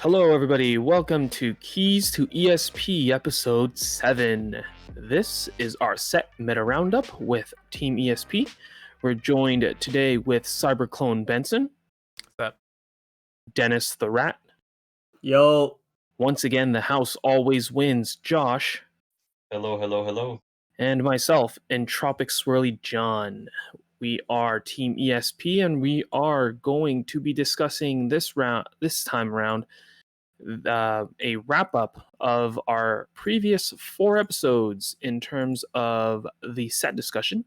Hello, everybody. Welcome to Keys to ESP Episode 7. This is our set meta roundup with Team ESP. We're joined today with Cyberclone Benson, That Dennis the Rat. Yo. Once again, the house always wins, Josh. Hello. And myself, Entropic Swirly John. We are Team ESP, and we are going to be discussing this time around a wrap up of our previous 4 episodes in terms of the set discussion.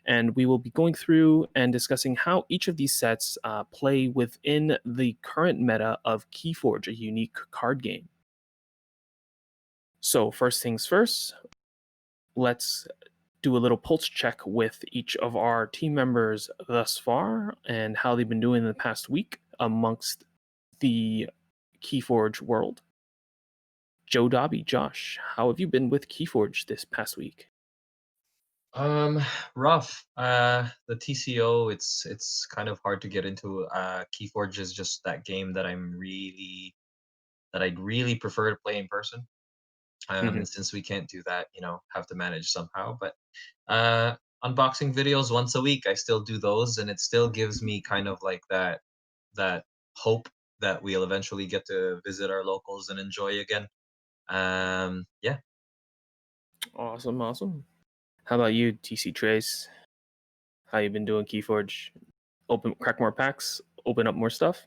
And we will be going through and discussing how each of these sets play within the current meta of Keyforge, a unique card game. So, first things first, let's do a little pulse check with each of our team members thus far and how they've been doing in the past week amongst the Keyforge world. Joe Dobby, Josh, how have you been with Keyforge this past week? Rough. The TCO, it's kind of hard to get into. Keyforge is just that game that I'd really prefer to play in person. And since we can't do that, have to manage somehow. But unboxing videos once a week, I still do those, and it still gives me kind of like that hope that we'll eventually get to visit our locals and enjoy again. Yeah. Awesome. How about you, TC Trace? How you been doing Keyforge? Crack more packs? Open up more stuff?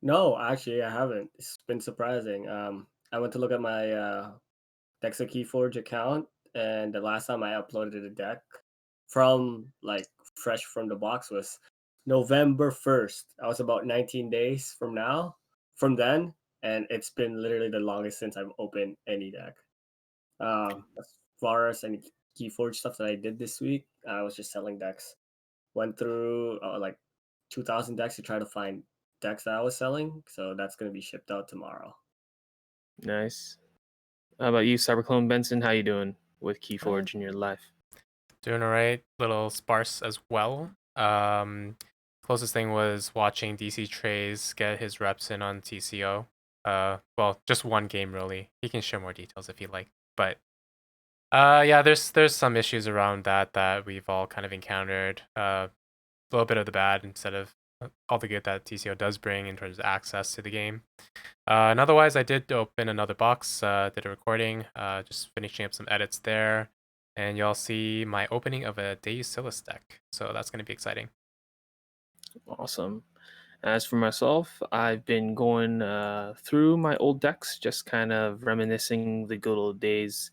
No, actually, I haven't. It's been surprising. I went to look at my Dexa Keyforge account, and the last time I uploaded a deck from fresh from the box was November 1st. I was about 19 days from then, and it's been literally the longest since I've opened any deck. As far as any Keyforge stuff that I did this week, I was just selling decks. Went through 2,000 decks to try to find decks that I was selling, so that's going to be shipped out tomorrow. Nice. How about you, Cyberclone Benson? How you doing with Keyforge in your life? doing alright. Little sparse as well. Closest thing was watching DC Trays get his reps in on TCO. Well, just one game really. He can share more details if he'd like. But yeah, there's some issues around that we've all kind of encountered. A little bit of the bad instead of all the good that TCO does bring in terms of access to the game. And otherwise, I did open another box, did a recording, just finishing up some edits there. And y'all see my opening of a Deus Silas deck. So that's going to be exciting. Awesome. As for myself, I've been going through my old decks, just kind of reminiscing the good old days.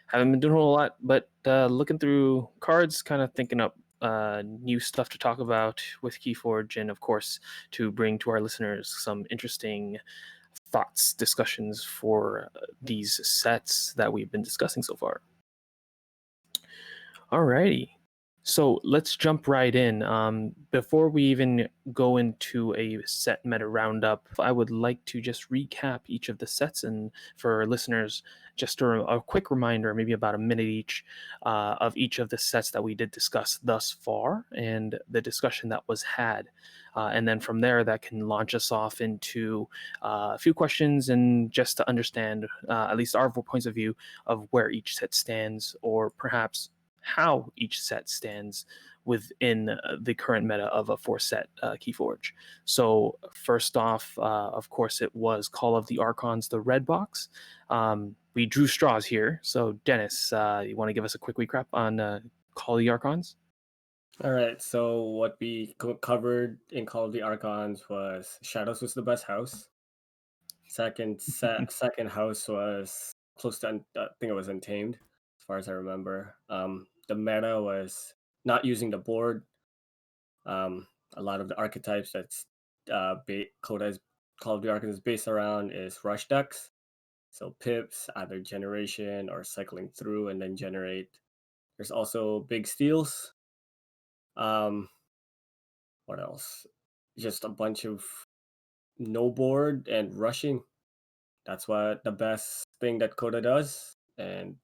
Haven't been doing a whole lot, but looking through cards, kind of thinking up new stuff to talk about with Keyforge, and of course, to bring to our listeners some interesting thoughts, discussions for these sets that we've been discussing so far. Alrighty. So let's jump right in. Before we even go into a set meta roundup, I would like to just recap each of the sets, and for listeners, just a quick reminder, maybe about a minute each, of each of the sets that we did discuss thus far and the discussion that was had. And then from there, that can launch us off into a few questions and just to understand at least our points of view of where each set stands, or perhaps how each set stands within the current meta of a 4-set Keyforge. So first off, of course, it was Call of the Archons, the red box. We drew straws here. So Dennis, you want to give us a quick recap on Call of the Archons? All right, so what we covered in Call of the Archons was Shadows was the best house. Second house was close to, I think it was Untamed, as far as I remember. The meta was not using the board. A lot of the archetypes that's Call of the Archons is based around is rush decks. So pips, either generation or cycling through and then generate. There's also big steals. What else? Just a bunch of no board and rushing. That's what the best thing that Coda does. And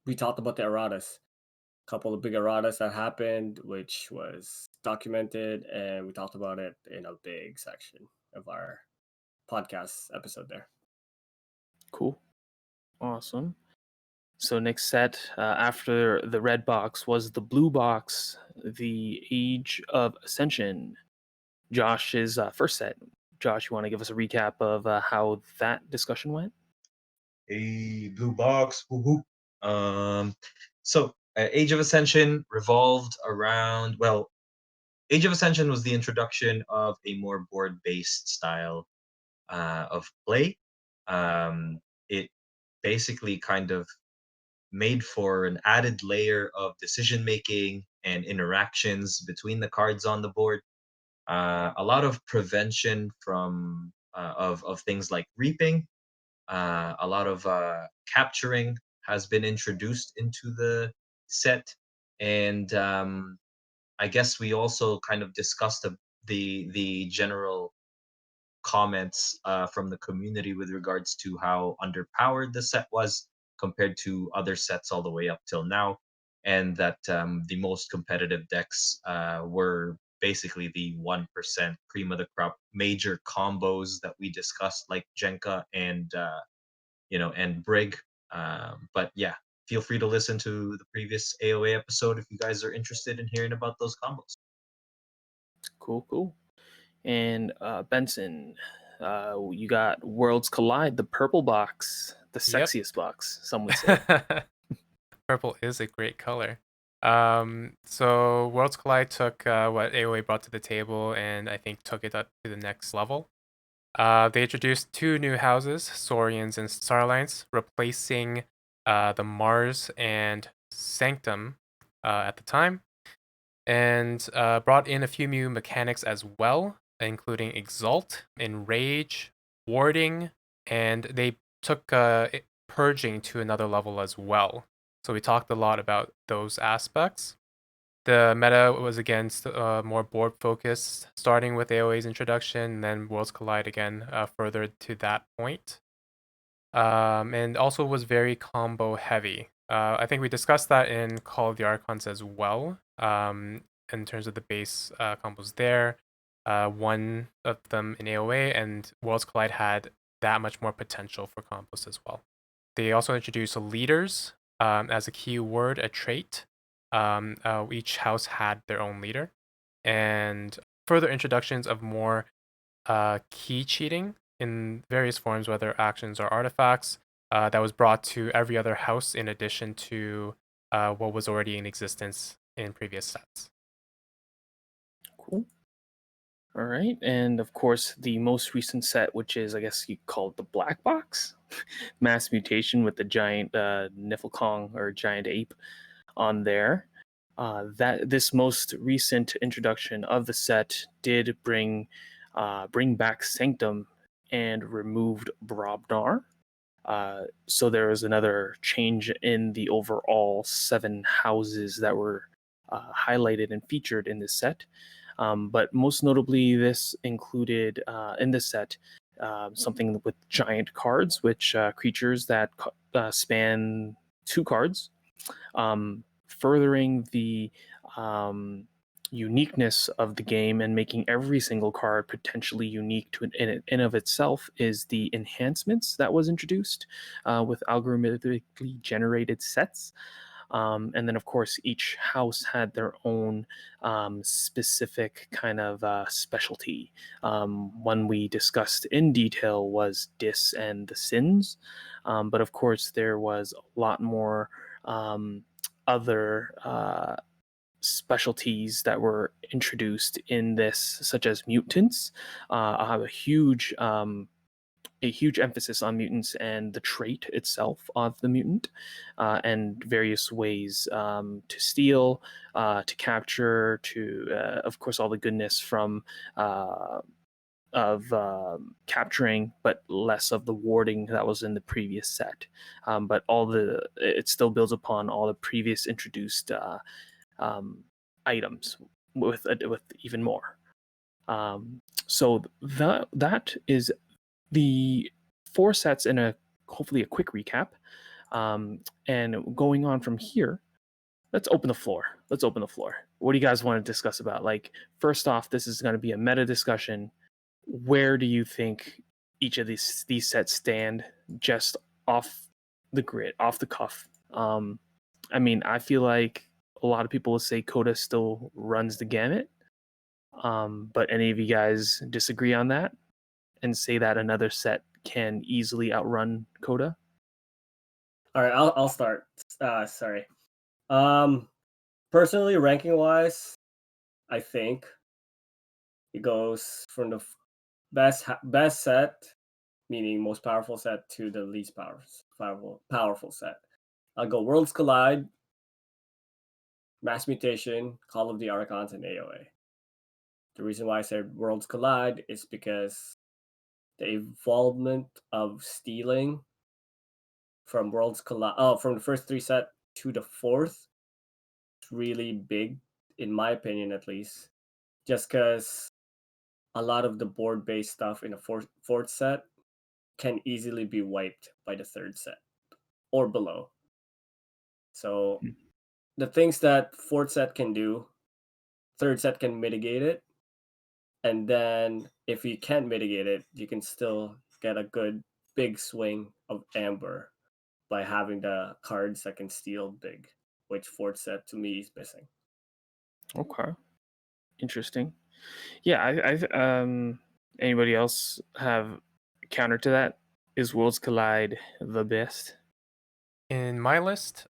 we talked about the erratas. A couple of big erratas that happened, which was documented, and we talked about it in a big section of our podcast episode there. Cool. Awesome. So next set after the red box was the blue box, the Age of Ascension. Josh's first set. Josh, you want to give us a recap of how that discussion went? A blue box. Woo-hoo. So Age of Ascension revolved around, well, Age of Ascension was the introduction of a more board-based style of play. It basically kind of made for an added layer of decision making and interactions between the cards on the board. A lot of prevention from of things like reaping. A lot of capturing has been introduced into the set, and I guess we also kind of discussed the general comments from the community with regards to how underpowered the set was compared to other sets all the way up till now, and that the most competitive decks were basically the 1% cream of the crop major combos that we discussed, like Jenka and and Brig. But yeah, feel free to listen to the previous AOA episode if you guys are interested in hearing about those combos. Cool. And Benson, you got Worlds Collide, the purple box, the Yep. sexiest box, some would say. Purple is a great color. So Worlds Collide took what AOA brought to the table and I think took it up to the next level. They introduced 2 new houses, Saurians and Starlines, replacing the Mars and Sanctum at the time, and brought in a few new mechanics as well, including Exalt, Enrage, Warding, and they took Purging to another level as well. So we talked a lot about those aspects. The meta was against more board focused, starting with AOA's introduction, and then Worlds Collide again further to that point. And also was very combo heavy. I think we discussed that in Call of the Archons as well, in terms of the base combos there. One of them in AOA, and Worlds Collide had that much more potential for combos as well. They also introduced leaders as a keyword, a trait. Each house had their own leader, and further introductions of more key cheating in various forms, whether actions or artifacts, that was brought to every other house in addition to what was already in existence in previous sets. Cool. All right, and of course the most recent set, which is I guess you call it the black box, mass mutation with the giant Niflkong or giant ape on there. That this most recent introduction of the set did bring back Sanctum and removed Brobnar. So there was another change in the overall 7 houses that were highlighted and featured in this set. But most notably, this included in this set something with giant cards, which creatures that span 2 cards, furthering the uniqueness of the game and making every single card potentially unique to in of itself is the enhancements that was introduced with algorithmically generated sets. And then, of course, each house had their own specific kind of specialty. One we discussed in detail was Dis and the Sins. But of course, there was a lot more other specialties that were introduced in this, such as mutants. I have a huge emphasis on mutants and the trait itself of the mutant, and various ways to steal, to capture, to of course all the goodness from of capturing, but less of the warding that was in the previous set. But it still builds upon all the previous introduced items with even more. So that is the 4 sets in a hopefully a quick recap. And going on from here, let's open the floor. What do you guys want to discuss about? Like, first off, this is going to be a meta discussion. Where do you think each of these sets stand just off the grid, off the cuff. I mean, I feel like a lot of people will say Coda still runs the gamut. But any of you guys disagree on that and say that another set can easily outrun Coda? All right, I'll start. Sorry. Personally, ranking wise, I think it goes from the best set, meaning most powerful set, to the least powerful set. I'll go Worlds Collide, Mass Mutation, Call of the Archons, and AOA. The reason why I said Worlds Collide is because the involvement of stealing from Worlds Collide, from the first 3 set to the 4th, is really big, in my opinion at least. Just because a lot of the board-based stuff in the fourth set can easily be wiped by the 3rd set or below. So the things that 4th set can do, 3rd set can mitigate it. And then if you can't mitigate it, you can still get a good big swing of Amber by having the cards that can steal big, which 4th set to me is missing. Okay, interesting. Yeah, anybody else have counter to that? Is Worlds Collide the best? In my list,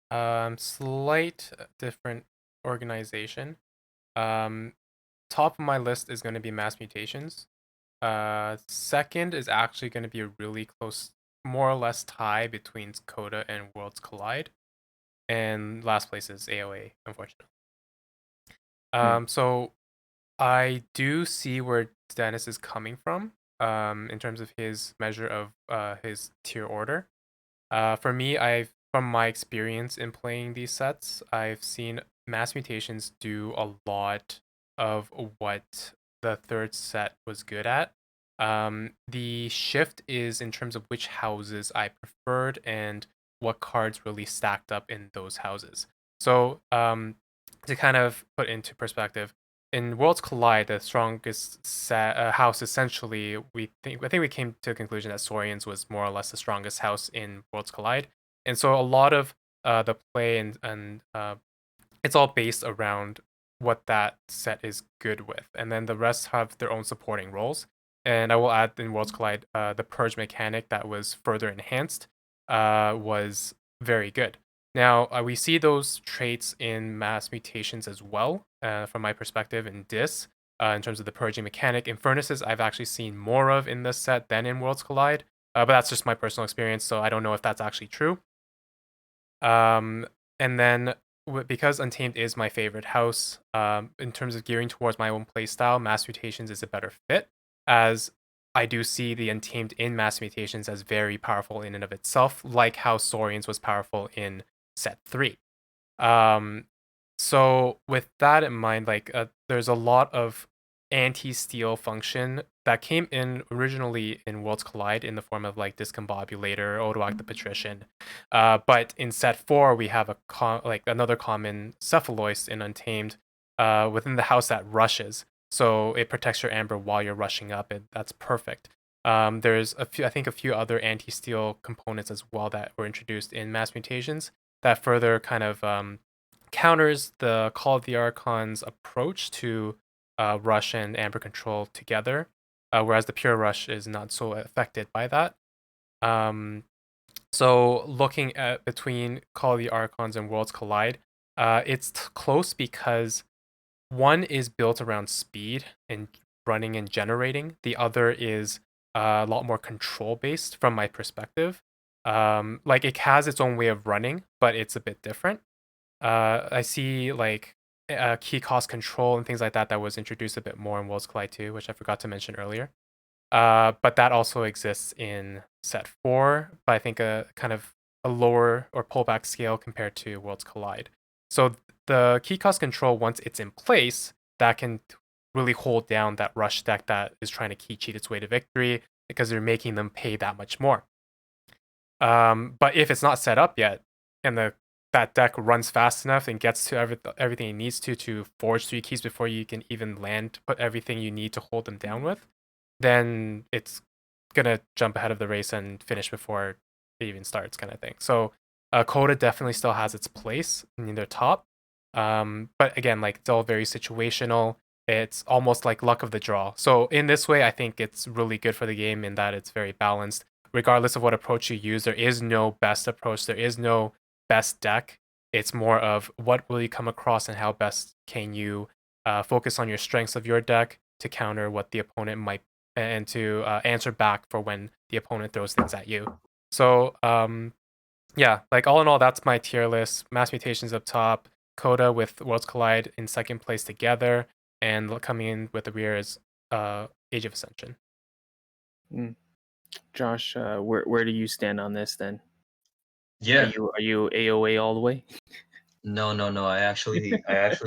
slight different organization. Top of my list is going to be Mass Mutations. Second is actually going to be a really close, more or less tie between Coda and Worlds Collide. And last place is AOA, unfortunately. So I do see where Dennis is coming from, in terms of his measure of his tier order. For me, from my experience in playing these sets, I've seen Mass Mutations do a lot of what the 3rd set was good at. The shift is in terms of which houses I preferred and what cards really stacked up in those houses. So, to kind of put into perspective, in Worlds Collide, the strongest house essentially, I think we came to a conclusion that Saurians was more or less the strongest house in Worlds Collide, and so a lot of the play and it's all based around what that set is good with, and then the rest have their own supporting roles. And I will add in Worlds Collide, the purge mechanic that was further enhanced was very good. Now, we see those traits in Mass Mutations as well, from my perspective in Dis, in terms of the purging mechanic. In Furnaces, I've actually seen more of in this set than in Worlds Collide, but that's just my personal experience, so I don't know if that's actually true. And then, because Untamed is my favorite house, in terms of gearing towards my own playstyle, Mass Mutations is a better fit, as I do see the Untamed in Mass Mutations as very powerful in and of itself, like how Saurians was powerful in set 3. So with that in mind, like there's a lot of anti-steal function that came in originally in Worlds Collide in the form of like Discombobulator, Odoak the Patrician. But in set 4, we have another common Cephaloist in Untamed within the house that rushes. So it protects your Amber while you're rushing up, and that's perfect. There's a few other anti-steal components as well that were introduced in Mass Mutations that further kind of counters the Call of the Archons approach to rush and Amber control together, whereas the pure rush is not so affected by that. So looking at between Call of the Archons and Worlds Collide, it's close because one is built around speed and running and generating. The other is a lot more control based from my perspective. Like it has its own way of running, but it's a bit different. I see like key cost control and things like that was introduced a bit more in Worlds Collide 2, which I forgot to mention earlier. But that also exists in set 4, but I think a kind of a lower or pullback scale compared to Worlds Collide. So the key cost control, once it's in place, that can really hold down that rush deck that is trying to key cheat its way to victory because they're making them pay that much more. But if it's not set up yet, and that deck runs fast enough and gets to everything it needs to forge 3 keys before you can even land, put everything you need to hold them down with, then it's gonna jump ahead of the race and finish before it even starts, kind of thing. So Coda definitely still has its place in their top. But again, like it's all very situational. It's almost like luck of the draw. So in this way, I think it's really good for the game in that it's very balanced. Regardless of what approach you use, there is no best approach. There is no best deck. It's more of what will you come across and how best can you focus on your strengths of your deck to counter what the opponent might and to answer back for when the opponent throws things at you. So yeah, like all in all, that's my tier list. Mass Mutations up top, Coda with Worlds Collide in second place together, and coming in with the rear is Age of Ascension. Josh, where do you stand on this then? Yeah. Are you AOA all the way? No, no, no. I actually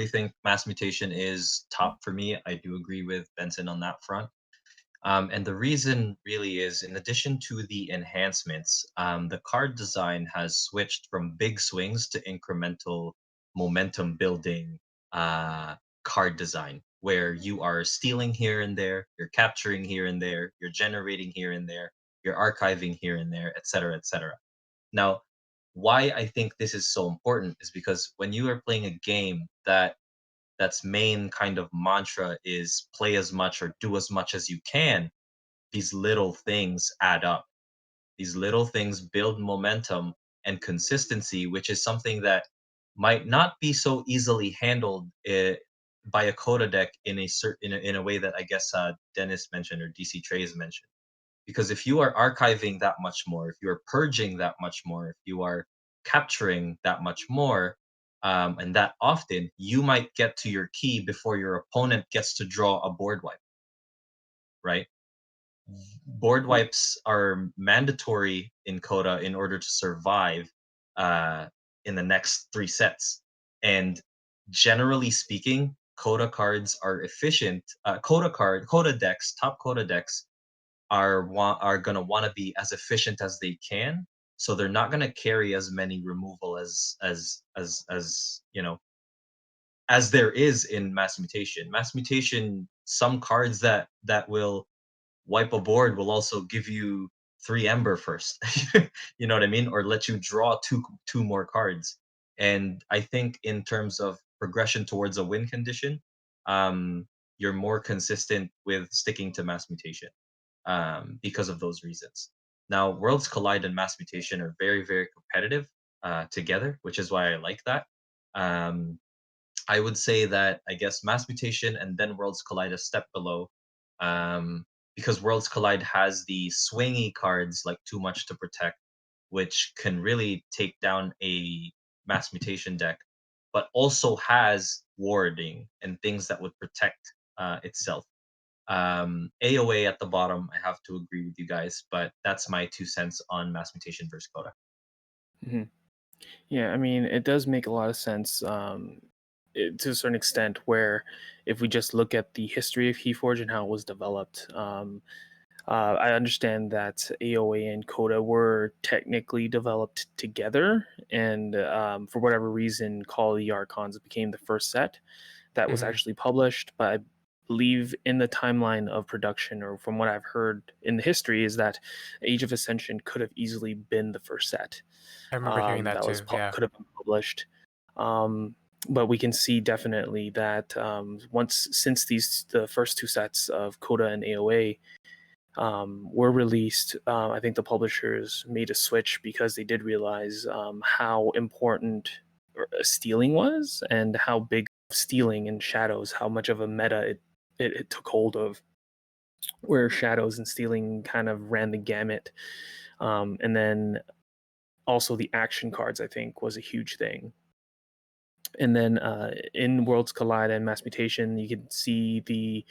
think Mass Mutation is top for me. I do agree with Benson on that front. And the reason really is, in addition to the enhancements, the card design has switched from big swings to incremental momentum building card design, where you are stealing here and there, you're capturing here and there, you're generating here and there, you're archiving here and there, etc., etc. Now, why I think this is so important is because when you are playing a game that's main kind of mantra is play as much or do as much as you can, these little things add up. These little things build momentum and consistency, which is something that might not be so easily handled by a Coda deck in a certain in a way that I guess Dennis mentioned or DC Trays mentioned. Because if you are archiving that much more, if you are purging that much more, if you are capturing that much more, and that often, you might get to your key before your opponent gets to draw a board wipe, right? Board wipes are mandatory in Coda in order to survive uh, in the next 3 sets. And generally speaking, Coda cards are efficient. Coda decks, top Coda decks are gonna want to be as efficient as they can, so they're not gonna carry as many removal as as there is in Mass Mutation. Mass Mutation, some cards that will wipe a board will also give you 3 Ember first. You know what I mean? Or let you draw two more cards. And I think in terms of progression towards a win condition, you're more consistent with sticking to Mass Mutation because of those reasons. Now, Worlds Collide and Mass Mutation are very, very competitive together, which is why I like that. Um, I would say that I guess Mass Mutation and then Worlds Collide a step below, because Worlds Collide has the swingy cards like Too Much to Protect, which can really take down a Mass Mutation deck, but also has warding and things that would protect itself. AOA at the bottom, I have to agree with you guys, but that's my 2 cents on Mass Mutation versus Coda. Hmm. Yeah, I mean, it does make a lot of sense to a certain extent, where if we just look at the history of Keyforge and how it was developed, I understand that AOA and Coda were technically developed together, and for whatever reason, Call of the Archons became the first set that was actually published. But I believe in the timeline of production, or from what I've heard in the history, is that Age of Ascension could have easily been the first set I remember hearing that that was too. Yeah. could have been published. Um, but we can see definitely that since the first 2 sets of Coda and AOA were released, I think the publishers made a switch because they did realize how important stealing was, and how big stealing and shadows, how much of a meta it took hold of, where shadows and stealing kind of ran the gamut. And then also the action cards, I think, was a huge thing. And then in Worlds Collide and Mass Mutation, you can see the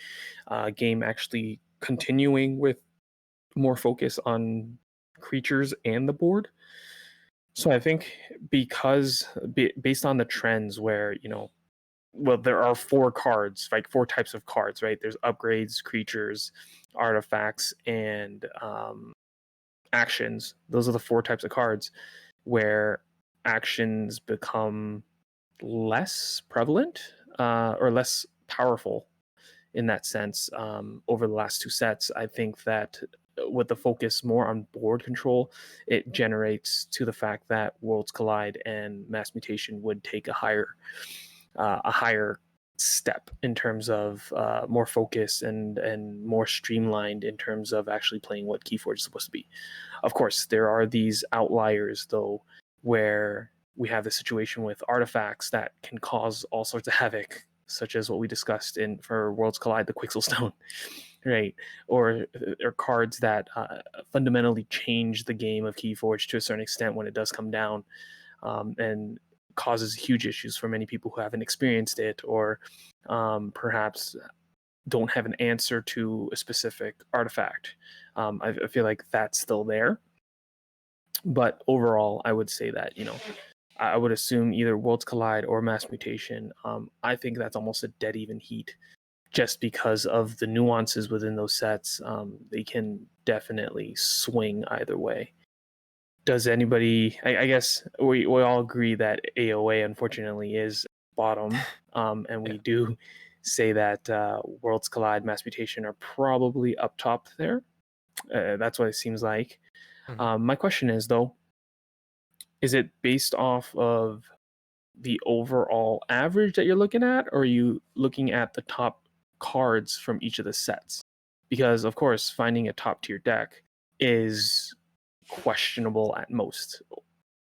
game actually continuing with more focus on creatures and the board. So I think based on the trends, where well, there are 4 cards, like 4 types of cards, right? There's upgrades, creatures, artifacts, and actions. Those are the 4 types of cards, where actions become less prevalent or less powerful in that sense over the last 2 sets. I think that with the focus more on board control, it generates to the fact that Worlds Collide and Mass Mutation would take a higher step in terms of more focus and more streamlined in terms of actually playing what Keyforge is supposed to be. Of course, there are these outliers though, where we have the situation with artifacts that can cause all sorts of havoc, such as what we discussed in for Worlds Collide, the Quixel Stone, right? Or cards that fundamentally change the game of Keyforge to a certain extent when it does come down, and causes huge issues for many people who haven't experienced it, or perhaps don't have an answer to a specific artifact. I feel like that's still there, but overall, I would say that I would assume either Worlds Collide or Mass Mutation. I think that's almost a dead even heat, just because of the nuances within those sets. They can definitely swing either way. Does anybody? I guess we all agree that AOA unfortunately is bottom, and we do say that Worlds Collide, Mass Mutation are probably up top there. That's what it seems like. My question is though, is it based off of the overall average that you're looking at, or are you looking at the top cards from each of the sets? Because of course, finding a top tier deck is questionable at most.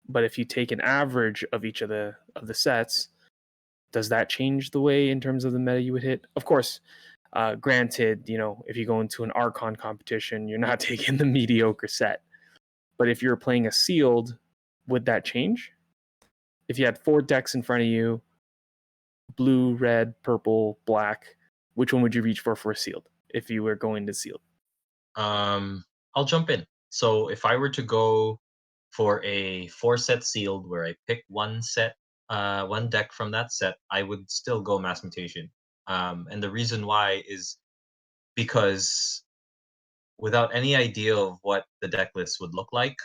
But if you take an average of each of the sets, does that change the way in terms of the meta you would hit? Of course, granted, if you go into an Archon competition, you're not taking the mediocre set. But if you're playing a sealed, would that change? If you had 4 decks in front of you, blue, red, purple, black, which one would you reach for a sealed if you were going to sealed? I'll jump in. So if I were to go for a 4-set sealed where I pick one deck from that set, I would still go Mass Mutation. And the reason why is because without any idea of what the deck list would look like,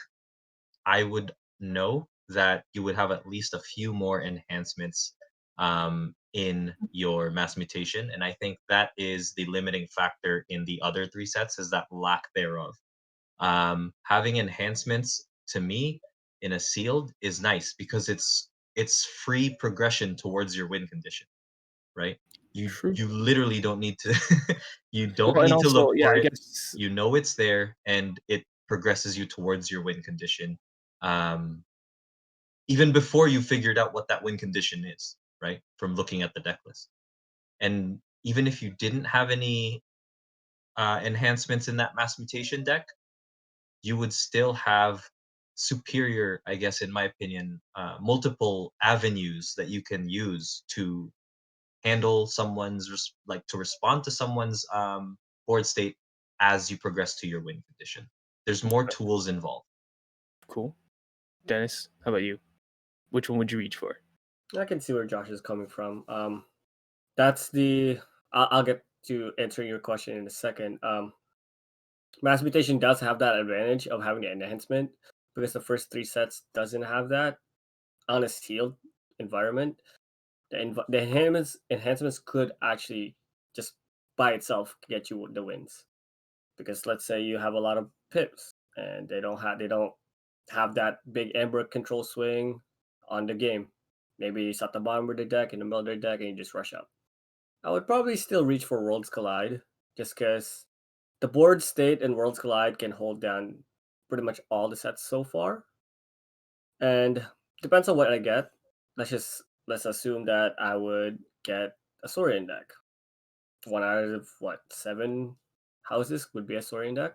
I would know that you would have at least a few more enhancements in your Mass Mutation. And I think that is the limiting factor in the other 3 sets, is that lack thereof. Having enhancements, to me, in a sealed is nice because it's free progression towards your win condition, right? True. You literally don't need to you don't Well, and need to also, look yeah, for I it. guess You know it's there, and it progresses you towards your win condition. Even before you figured out what that win condition is, right? From looking at the deck list. And even if you didn't have any enhancements in that Mass Mutation deck, you would still have superior, I guess, in my opinion, multiple avenues that you can use to handle someone's to respond to someone's board state as you progress to your win condition. There's more tools involved. Cool. Dennis, how about you? Which one would you reach for? I can see where Josh is coming from. That's the. I'll get to answering your question in a second. Mass Mutation does have that advantage of having the enhancement because the first 3 sets doesn't have that on a sealed environment. The enhancements could actually just by itself get you the wins, because let's say you have a lot of pips and they don't have that big Ember control swing on the game. Maybe it's at the bottom of the deck, in the middle of the deck, and you just rush up. I would probably still reach for Worlds Collide, just because the board state and Worlds Collide can hold down pretty much all the sets so far. And depends on what I get. Let's assume that I would get a Saurian deck. 1 out of 7 houses would be a Saurian deck.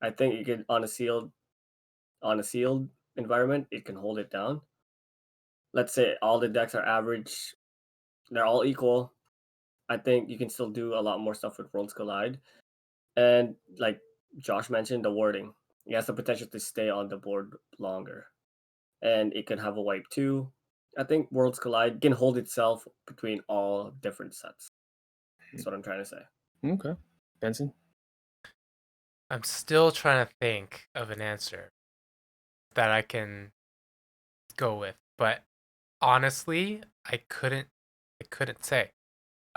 I think you could on a sealed environment, it can hold it down. Let's say all the decks are average, they're all equal. I think you can still do a lot more stuff with Worlds Collide. And like Josh mentioned, the wording. It has the potential to stay on the board longer. And it can have a wipe too. I think Worlds Collide can hold itself between all different sets. That's what I'm trying to say. Okay. Benson? I'm still trying to think of an answer that I can go with, but honestly, I couldn't say.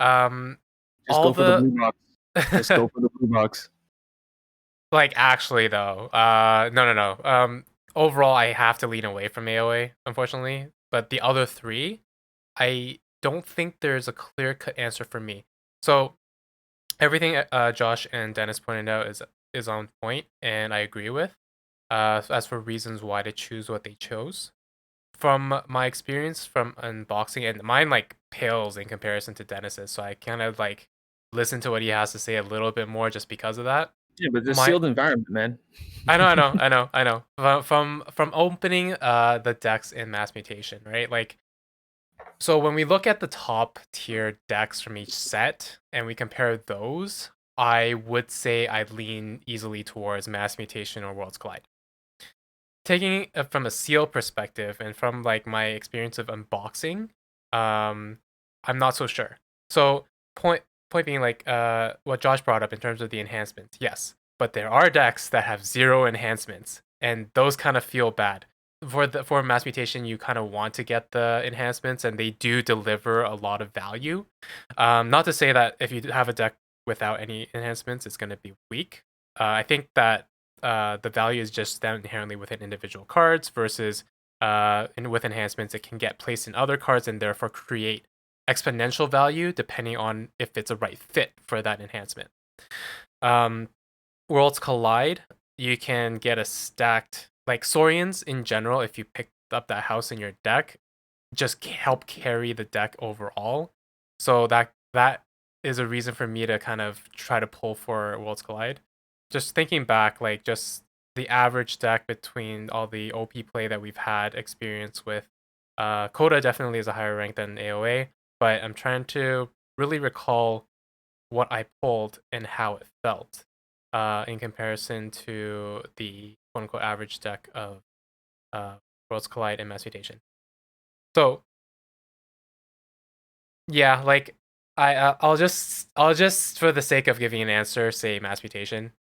Just All go for the the blue box. Just go for the blue box. Like actually though, no. Overall, I have to lean away from AOA, unfortunately. But the other three, I don't think there's a clear-cut answer for me. So everything Josh and Dennis pointed out is on point, and I agree with. As for reasons why they choose what they chose, from my experience from unboxing, and mine like pales in comparison to Dennis's, so I kind of like listen to what he has to say a little bit more just because of that. Yeah, but it's a My sealed environment, man. I know. From opening the decks in Mass Mutation, right? Like, so when we look at the top tier decks from each set and we compare those, I would say I'd lean easily towards Mass Mutation or Worlds Collide. Taking it from a seal perspective and from like my experience of unboxing, I'm not so sure. So point being like what Josh brought up in terms of the enhancements, yes, but there are decks that have zero enhancements, and those kind of feel bad. For Mass Mutation, you kind of want to get the enhancements, and they do deliver a lot of value. Not to say that if you have a deck without any enhancements, it's going to be weak. I think that the value is just down inherently within individual cards versus with enhancements, it can get placed in other cards and therefore create exponential value depending on if it's a right fit for that enhancement. Worlds Collide, you can get a stacked, like Saurians in general, if you pick up that house in your deck, just help carry the deck overall. So that is a reason for me to kind of try to pull for Worlds Collide. Just thinking back, like just the average deck between all the OP play that we've had experience with, Coda definitely is a higher rank than AOA, but I'm trying to really recall what I pulled and how it felt in comparison to the quote unquote average deck of Worlds Collide and Mass Mutation. So yeah, like I'll just for the sake of giving an answer say Mass Mutation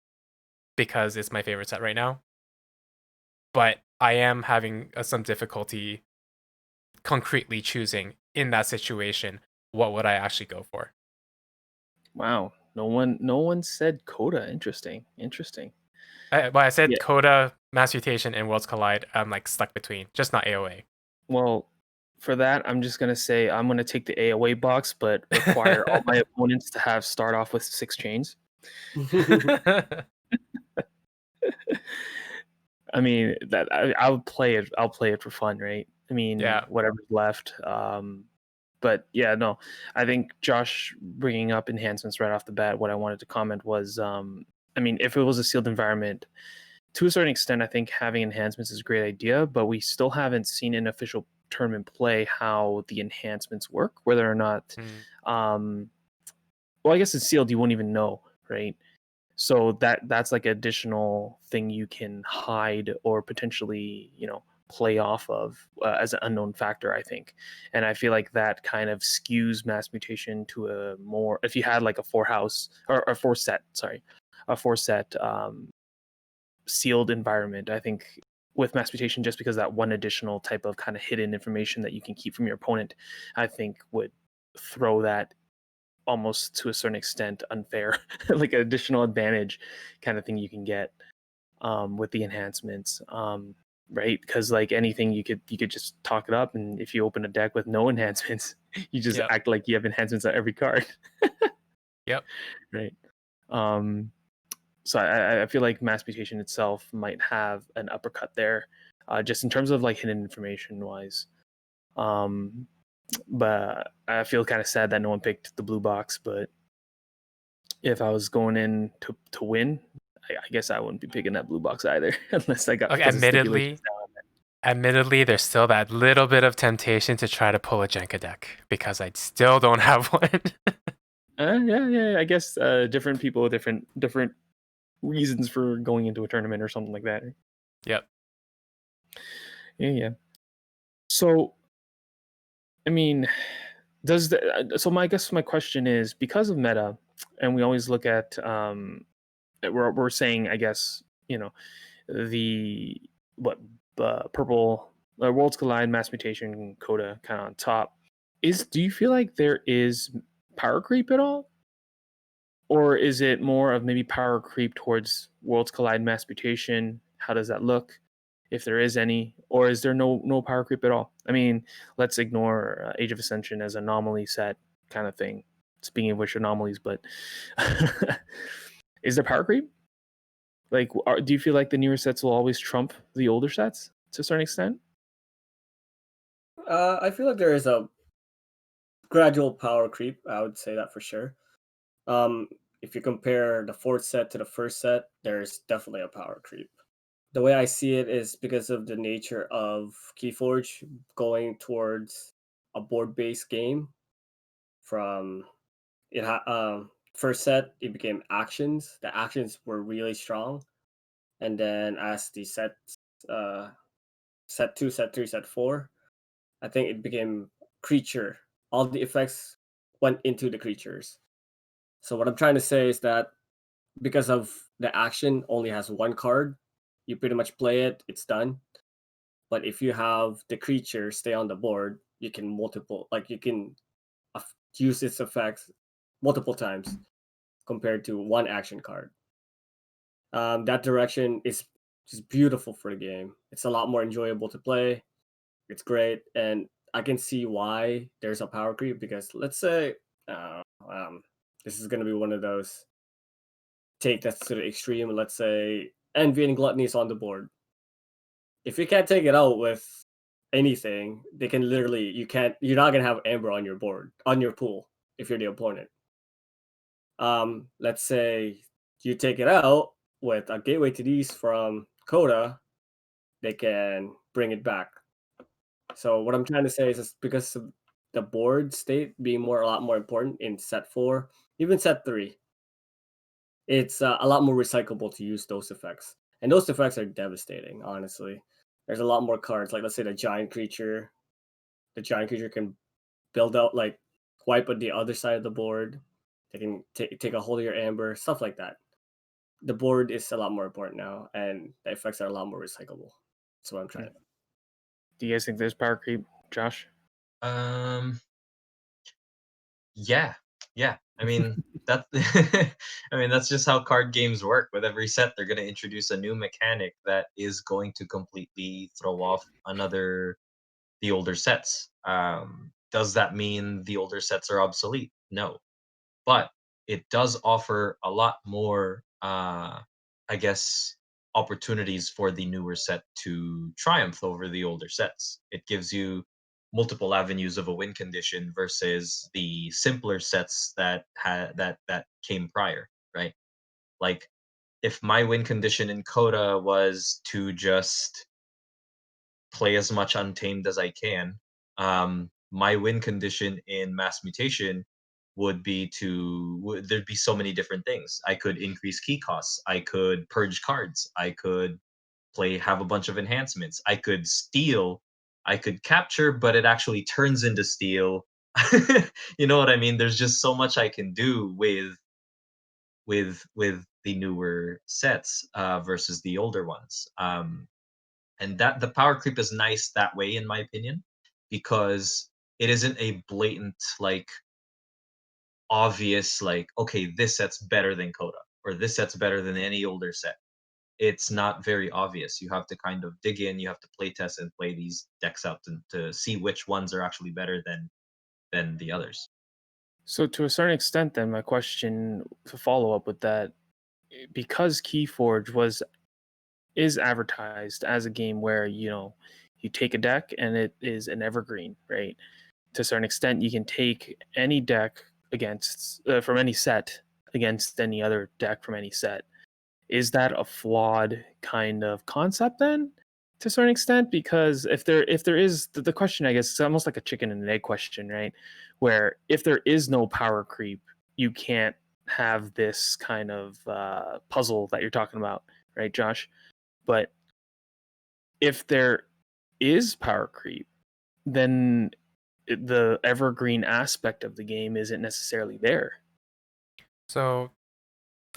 because it's my favorite set right now. But I am having some difficulty concretely choosing in that situation what would I actually go for. Wow. No one said Coda. Interesting. But I said Yeah. Coda, Mass Mutation, and Worlds Collide. I'm like stuck between, just not AOA. Well, for that, I'm just gonna say I'm gonna take the AOA box, but require all my opponents to have start off with 6 chains. I mean, that I'll play it. I'll play it for fun, right? I mean, Yeah. whatever's left. But yeah, no, I think Josh bringing up enhancements right off the bat. What I wanted to comment was, I mean, if it was a sealed environment, to a certain extent, I think having enhancements is a great idea, but we still haven't seen an official tournament play how the enhancements work, whether or not. Um, well, I guess it's sealed. You won't even know, right? So that's like an additional thing you can hide or potentially play off of as an unknown factor, I think. And I feel like that kind of skews Mass Mutation to a more, if you had like a four house or a four set, sorry, a four set sealed environment, I think with Mass Mutation, just because that one additional type of kind of hidden information that you can keep from your opponent, I think would throw that almost to a certain extent unfair, like an additional advantage kind of thing you can get with the enhancements, right? Because like anything, you could just talk it up, and if you open a deck with no enhancements, you just Yep. act like you have enhancements on every card. Yep. Right. Um, so I feel like Mass Mutation itself might have an uppercut there, just in terms of like hidden information wise. But I feel kind of sad that no one picked the blue box. But if I was going in to win, I guess I wouldn't be picking that blue box either, unless I got Okay, because of stipulations. admittedly, there's still that little bit of temptation to try to pull a Jenka deck because I still don't have one. Yeah. I guess different people, different reasons for going into a tournament or something like that. Yep. Yeah. So, I mean, I guess my question is, because of meta, and we always look at we're saying, I guess, the what purple Worlds Collide, Mass Mutation, Coda kind of on top. Do you feel like there is power creep at all, or is it more of maybe power creep towards Worlds Collide Mass Mutation? How does that look, if there is any, or is there no power creep at all? I mean, let's ignore Age of Ascension as anomaly set kind of thing. Speaking of which anomalies, but is there power creep? Like, do you feel like the newer sets will always trump the older sets to a certain extent? I feel like there is a gradual power creep. I would say that for sure. Um, if you compare the fourth set to the first set, there's definitely a power creep. The way I see it is because of the nature of Keyforge going towards a board-based game. From first set, it became actions. The actions were really strong, and then as the uh, set two, set three, set four, I think it became creature. All the effects went into the creatures. So what I'm trying to say is that because of the action only has one card, you pretty much play it, it's done. But if you have the creature stay on the board, you can use its effects multiple times compared to one action card. That direction is just beautiful for the game. It's a lot more enjoyable to play. It's great, and I can see why there's a power creep because let's say this is going to be one of those take that to the extreme. Let's say Envy and Gluttony is on the board. If you can't take it out with anything, they can literally you're not gonna have Amber on your board on your pool if you're the opponent. Let's say you take it out with a gateway to these from Coda, they can bring it back. So what I'm trying to say is just because of the board state being a lot more important in set 4, even set 3, it's a lot more recyclable to use those effects. And those effects are devastating, honestly. There's a lot more cards, like let's say the giant creature. The giant creature can build out, like, wipe on the other side of the board. They can take a hold of your amber, stuff like that. The board is a lot more important now, and the effects are a lot more recyclable. That's what I'm trying to. Do you guys think there's power creep, Josh? Yeah, yeah. I mean that. I mean that's just how card games work. With every set, they're going to introduce a new mechanic that is going to completely throw off the older sets. Does that mean the older sets are obsolete? No, but it does offer a lot more, I guess, opportunities for the newer set to triumph over the older sets. It gives you multiple avenues of a win condition versus the simpler sets that came prior, right? Like if my win condition in Coda was to just play as much Untamed as I can. My win condition in Mass Mutation there'd be so many different things. I could increase key costs. I could purge cards. I could have a bunch of enhancements. I could steal. I could capture, but it actually turns into steal. You know what I mean? There's just so much I can do with the newer sets versus the older ones. And that the power creep is nice that way in my opinion because it isn't a blatant like obvious like okay this set's better than Coda or this set's better than any older set. It's not very obvious. You have to kind of dig in, you have to play test and play these decks out to see which ones are actually better than the others. So to a certain extent, then my question to follow up with that, because Keyforge is advertised as a game where you take a deck and it is an evergreen, right? To a certain extent, you can take any deck against from any set against any other deck from any set. Is that a flawed kind of concept then, to a certain extent? Because if there is the question, I guess it's almost like a chicken and an egg question, right? Where if there is no power creep, you can't have this kind of puzzle that you're talking about, right, Josh? But if there is power creep, then the evergreen aspect of the game isn't necessarily there. So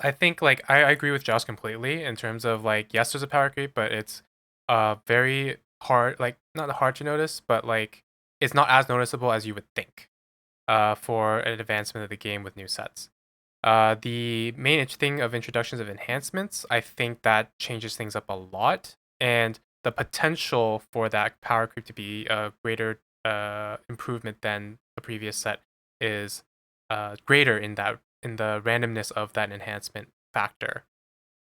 I think like I agree with Josh completely in terms of like yes, there's a power creep, but it's very hard, like not hard to notice, but like it's not as noticeable as you would think for an advancement of the game with new sets. The main thing of introductions of enhancements, I think that changes things up a lot, and the potential for that power creep to be a greater improvement than the previous set is greater in the randomness of that enhancement factor.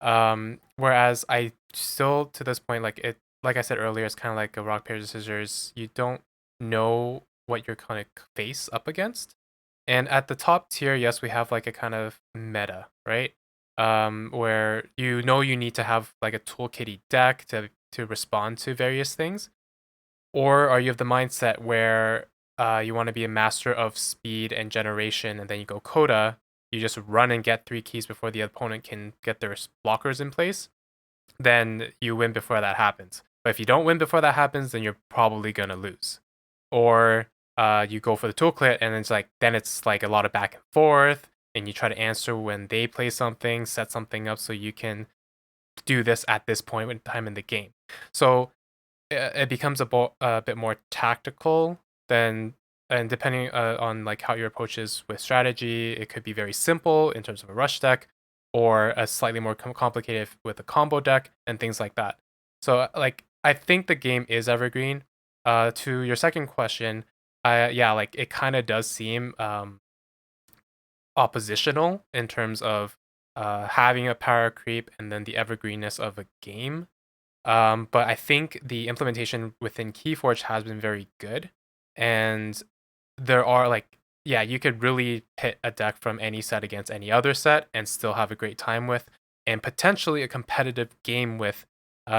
Whereas I still to this point, like I said earlier, it's kind of like a rock paper scissors. You don't know what you're kind of face up against. And at the top tier, yes, we have like a kind of meta, right? Where you know you need to have like a toolkitty deck to respond to various things, or are you of the mindset where you want to be a master of speed and generation, and then you go Coda, you just run and get 3 keys before the opponent can get their blockers in place, then you win before that happens. But if you don't win before that happens, then you're probably gonna lose. Or you go for the toolkit, and it's like a lot of back and forth, and you try to answer when they play something, set something up so you can do this at this point in time in the game. So it becomes a bit more tactical than, and depending on like how your approach is with strategy, it could be very simple in terms of a rush deck, or a slightly more complicated with a combo deck and things like that. So like I think the game is evergreen. To your second question, yeah, like it kind of does seem oppositional in terms of having a power creep and then the evergreenness of a game. But I think the implementation within Keyforge has been very good. And there are yeah, you could really pit a deck from any set against any other set and still have a great time with, and potentially a competitive game with,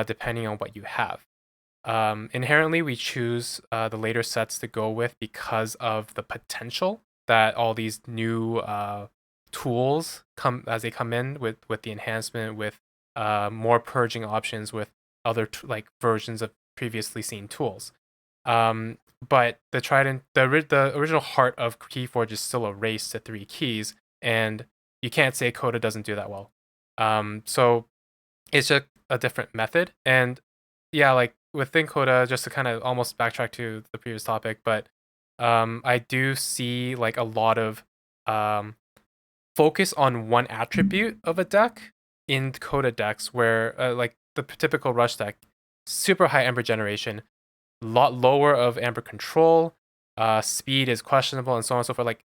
depending on what you have. Inherently, we choose the later sets to go with because of the potential that all these new tools come as they come in with the enhancement, with more purging options, with other versions of previously seen tools. But the original heart of Keyforge is still a race to 3 keys, and you can't say Coda doesn't do that well. So it's just a different method, and yeah, like within Coda, just to kind of almost backtrack to the previous topic, but I do see like a lot of focus on one attribute of a deck in Coda decks, where like the typical rush deck, super high Ember generation, lot lower of Amber control, speed is questionable, and so on and so forth. Like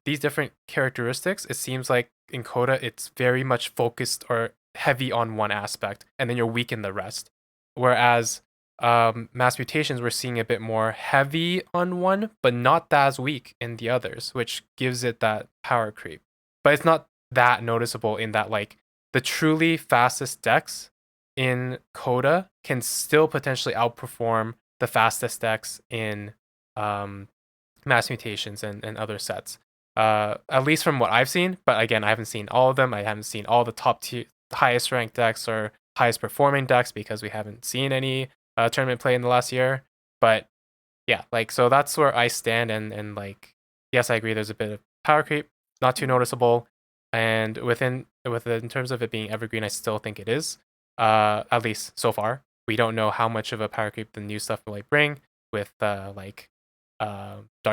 these different characteristics, it seems like in Coda, it's very much focused or heavy on one aspect, and then you're weak in the rest. Whereas mass mutations, we're seeing a bit more heavy on one, but not as weak in the others, which gives it that power creep. But it's not that noticeable in that like the truly fastest decks in Coda can still potentially outperform the fastest decks in mass mutations and other sets. At least from what I've seen, but again, I haven't seen all of them. I haven't seen all the top tier, highest ranked decks or highest performing decks because we haven't seen any tournament play in the last year. But yeah, like so that's where I stand, and like yes, I agree. There's a bit of power creep, not too noticeable, and in terms of it being evergreen, I still think it is. At least so far, we don't know how much of a power creep the new stuff will like bring with Dark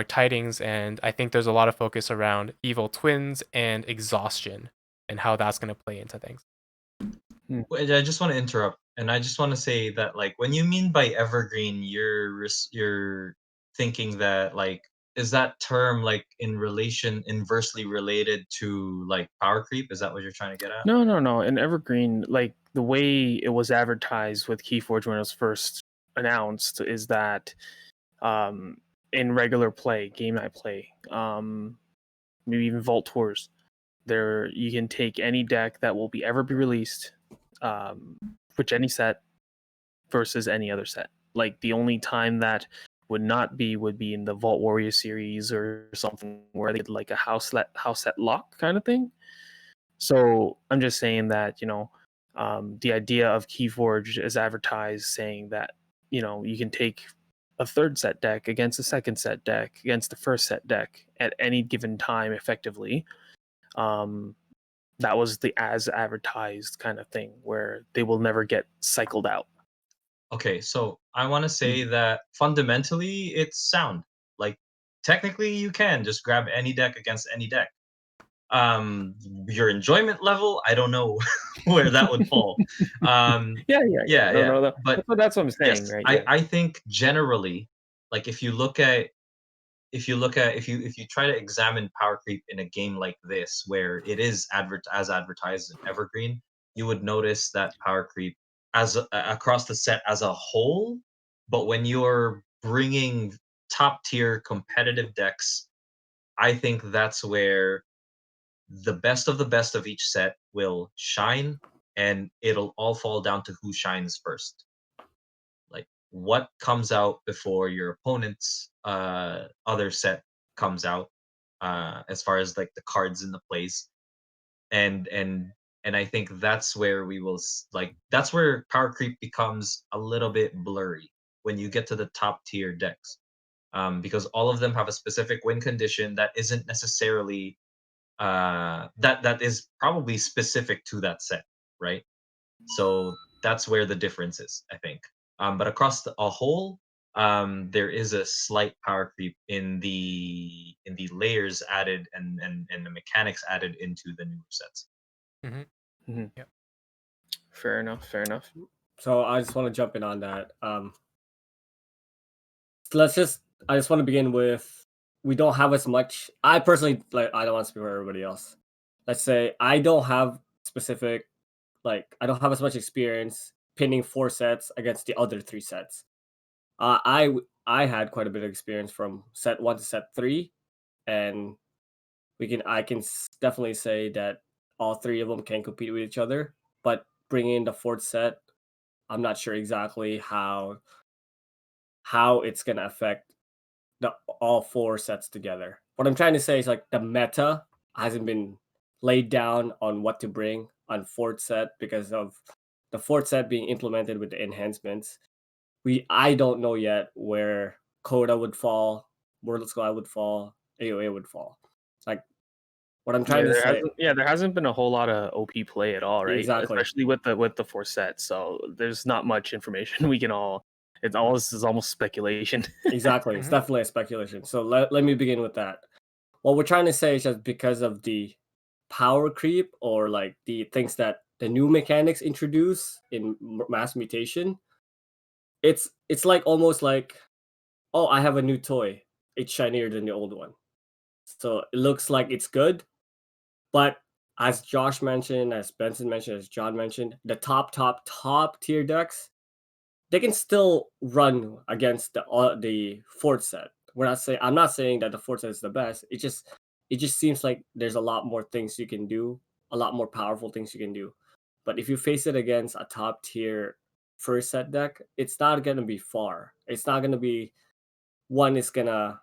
Tidings, and I think there's a lot of focus around Evil Twins and Exhaustion and how that's going to play into things. Wait, I just want to interrupt, and I just want to say that like when you mean by evergreen, you're thinking that like is that term like inversely related to like power creep? Is that what you're trying to get at? No. In Evergreen, like the way it was advertised with Keyforge when it was first announced is that in regular play, game night play, maybe even Vault Tours, there you can take any deck that will ever be released, which any set versus any other set. Like the only time that would not be would be in the Vault Warrior series or something where they did like a house set lock kind of thing. So I'm just saying that the idea of Keyforge is advertised saying that you can take a third set deck against a second set deck against the first set deck at any given time effectively. That was the as advertised kind of thing where they will never get cycled out. Okay, so I want to say that fundamentally it's sound. Like technically you can just grab any deck against any deck. Your enjoyment level, I don't know where that would fall. Yeah. Yeah, No, yeah. no, no. But That's what I'm saying, yes, right? I think generally, like if you try to examine power creep in a game like this where it is as advertised and evergreen, you would notice that power creep across the set as a whole. But when you're bringing top tier competitive decks, I think that's where the best of the best of each set will shine, and it'll all fall down to who shines first. Like what comes out before your opponent's other set comes out, as far as like the cards in the plays. And and and I think that's where that's where power creep becomes a little bit blurry when you get to the top tier decks, because all of them have a specific win condition that isn't necessarily that is probably specific to that set, right? So that's where the difference is, I think. But across a whole, there is a slight power creep in the layers added and the mechanics added into the newer sets. Mm-hmm. Mhm. Yep. Fair enough. Fair enough. So I just want to jump in on that. So I just want to begin with, we don't have as much. I personally, like, I don't want to speak for everybody else. Let's say I don't have specific, I don't have as much experience pinning 4 sets against the other 3 sets. I had quite a bit of experience from set 1 to set 3, and I can definitely say that all 3 of them can compete with each other. But bringing in the 4th set, I'm not sure exactly how it's gonna affect the all 4 sets together. What I'm trying to say is, like, the meta hasn't been laid down on what to bring on 4th set because of the 4th set being implemented with the enhancements. I don't know yet where Coda would fall, World Sky would fall, AOA would fall. Like, what I'm Yeah, trying to say, there hasn't been a whole lot of OP play at all, right? exactly, Especially with the 4 sets. So there's not much information we can all. It's all this is almost speculation. exactly. It's Mm-hmm. definitely a speculation. So let me begin with that. What we're trying to say is that because of the power creep, or like the things that the new mechanics introduce in mass mutation, it's like almost like, oh, I have a new toy. It's shinier than the old one. So it looks like it's good, but as Josh mentioned, as Benson mentioned, as John mentioned, the top tier decks, they can still run against the 4th set. I'm not saying that the 4th set is the best. It just seems like there's a lot more things you can do, a lot more powerful things you can do. But if you face it against a top tier first set deck, it's not gonna be far. It's not gonna be one is gonna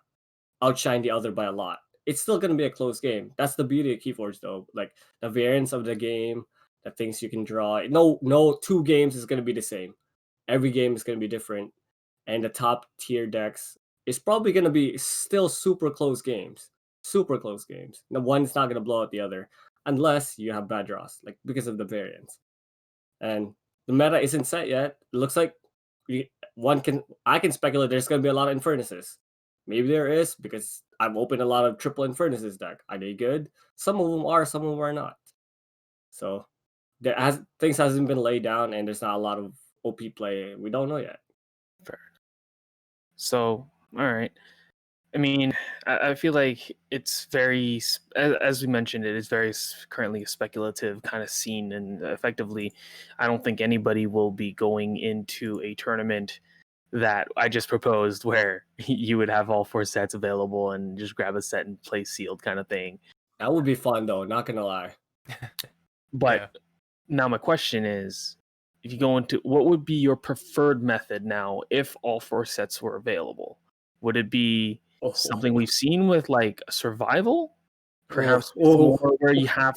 outshine the other by a lot. It's still gonna be a close game. That's the beauty of Keyforge, though. Like, the variance of the game, the things you can draw. No 2 games is gonna be the same. Every game is gonna be different, and the top tier decks is probably gonna be still super close games. Super close games. The one's not gonna blow out the other unless you have bad draws, like, because of the variance. And the meta isn't set yet. It looks like I can speculate there's gonna be a lot of Infernuses. Maybe there is, because I've opened a lot of triple Infernuses deck. Are they good? Some of them are, some of them are not. So things hasn't been laid down, and there's not a lot of OP play. We don't know yet. Fair. So, all right. I mean, I feel like it's as we mentioned, it is very currently a speculative kind of scene, and effectively, I don't think anybody will be going into a tournament that I just proposed where you would have all 4 sets available and just grab a set and play sealed kind of thing. That would be fun, though. Not gonna lie. But Yeah. now my question is, if you go into what would be your preferred method now if all 4 sets were available? Would it be something Oh, we've seen with like a survival, oh, perhaps oh. before, where you have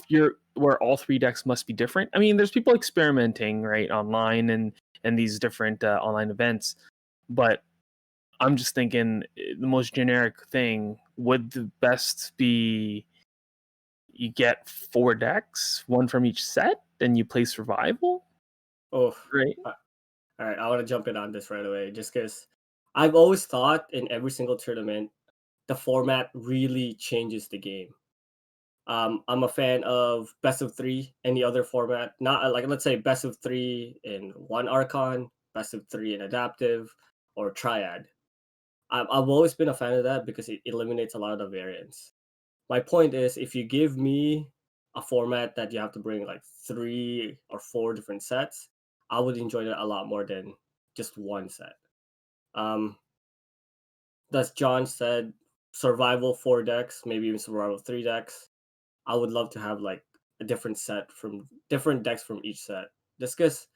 where all 3 decks must be different? I mean, there's people experimenting right online and these different online events, but I'm just thinking the most generic thing would the best be you get 4 decks, one from each set, and you play survival, Oh. right? All right, I want to jump in on this right away, just because I've always thought in every single tournament, the format really changes the game. I'm a fan of best of three, any other format. Not like let's say best of three in one Archon, best of three in adaptive, or triad. I've always been a fan of that because it eliminates a lot of the variance. My point is, if you give me a format that you have to bring like 3 or 4 different sets, I would enjoy that a lot more than just one set. As John said, survival 4 decks, maybe even survival 3 decks. I would love to have like a different set from different decks from each set, just because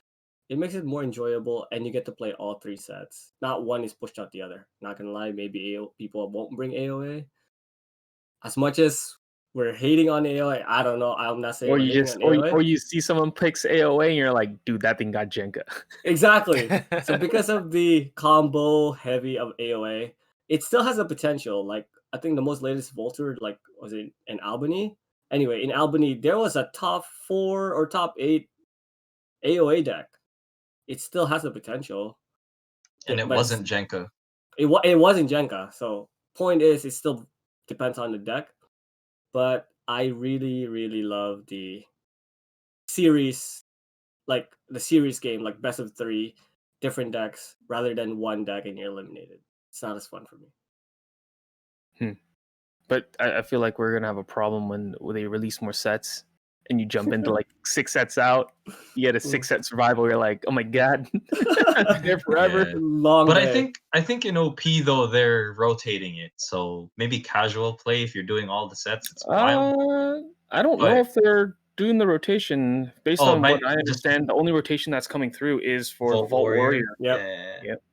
it makes it more enjoyable and you get to play all 3 sets. Not one is pushed out the other. Not gonna lie, maybe people won't bring AOA. As much as we're hating on AOA, I don't know. I'm not saying Or we're you hating just on AOA. or you see someone picks AOA and you're like, dude, that thing got Jenka. Exactly. So because of the combo heavy of AOA, it still has a potential. Like I think the most latest Volter, like was it in Albany? Anyway, in Albany, there was a top 4 or top 8 AOA deck. It still has the potential. And it But wasn't Jenka. it wasn't Jenga. So point is, it still depends on the deck. But I really, really love the series, like the series game, like best of 3 different decks rather than one deck and you're eliminated. It's not as fun for me. But I feel like we're gonna have a problem when they release more sets and you jump into like 6 sets out. You get a 6 set survival. You're like, oh my god, I'm there forever. Yeah. Long But day. I think in OP though they're rotating it, so maybe casual play if you're doing all the sets, it's wild. I don't know But if they're doing the rotation. Based oh, on what might I just understand, the only rotation that's coming through is for the Vault Vault Warrior. Warrior. Yep. Yeah. Yep.